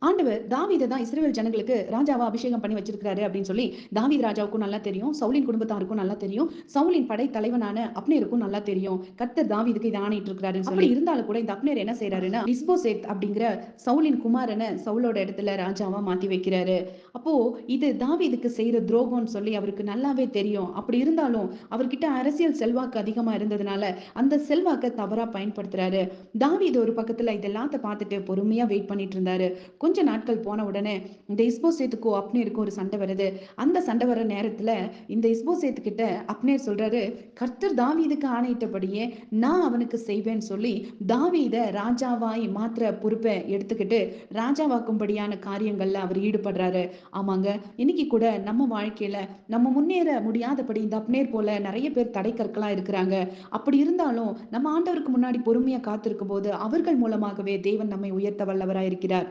ஆண்டவர் தாவீத தான் இஸ்ரவேல் ஜனங்களுக்கு ராஜாவா அபிஷேகம் பண்ணி வச்சிருக்கிறாரு அப்படின்னு சொல்லி தாவீது ராஜாவுக்கும் நல்லா தெரியும். சவுலின் குடும்பத்தாருக்கும் நல்லா தெரியும். சவுலின் படை தலைவனான அப்னேருக்கும் நல்லா தெரியும். கர்த்தர் தாவீதுக்கு இதை ஆணையிட்டு இருக்கிறாருன்னு சொல்லி. அப்படி இருந்தாலும் கூட இந்த அப்னேர் என்ன செய்யறாருன்னா இஸ்போசேத் அப்படிங்கிற சவுலின் குமாரனை சவுலோட இடத்துல ராஜாவா மாத்தி வைக்கிறாரு. அப்போ இது தாவீதுக்கு செய்யற துரோகம்னு சொல்லி அவருக்கு நல்லாவே தெரியும். அப்படி இருந்தாலும் அவர்கிட்ட அரசியல் செல்வாக்கு அதிகமா இருந்ததுனால அந்த செல்வாக்கை தவறா பயன்படுத்துறாரு. தாவீது ஒரு பக்கத்துல இதெல்லாம் பார்த்துட்டு பொறுமையா வெயிட் பண்ணிட்டு இருந்தாரு. கொஞ்ச நாட்கள் போன உடனே இந்த இஸ்போசேத்துக்கும் அப்னேருக்கும் ஒரு சண்டை வருது. அந்த சண்டை வர நேரத்துல இந்த இஸ்போசேத்து கிட்ட அப்னேர் சொல்றாரு, கர்த்தர் தாவீதுக்கு ஆணையிட்டபடியே நான் அவனுக்கு செய்வேன்னு சொல்லி தாவீத ராஜாவாய் மாத்திர பொறுப்பை எடுத்துக்கிட்டு ராஜாவாக்கும்படியான காரியங்கள்ல அவர் ஈடுபடுறாரு. ஆமாங்க, இன்னைக்கு கூட நம்ம வாழ்க்கையில நம்ம முன்னேற முடியாதபடி இந்த அப்னேர் போல நிறைய பேர் தடைக்கற்களா இருக்கிறாங்க. அப்படி இருந்தாலும் நம்ம ஆண்டவருக்கு முன்னாடி பொறுமையா காத்திருக்கும் போது அவர்கள் மூலமாகவே தேவன் நம்மை உயர்த்த வல்லவராயிருக்கிறார்.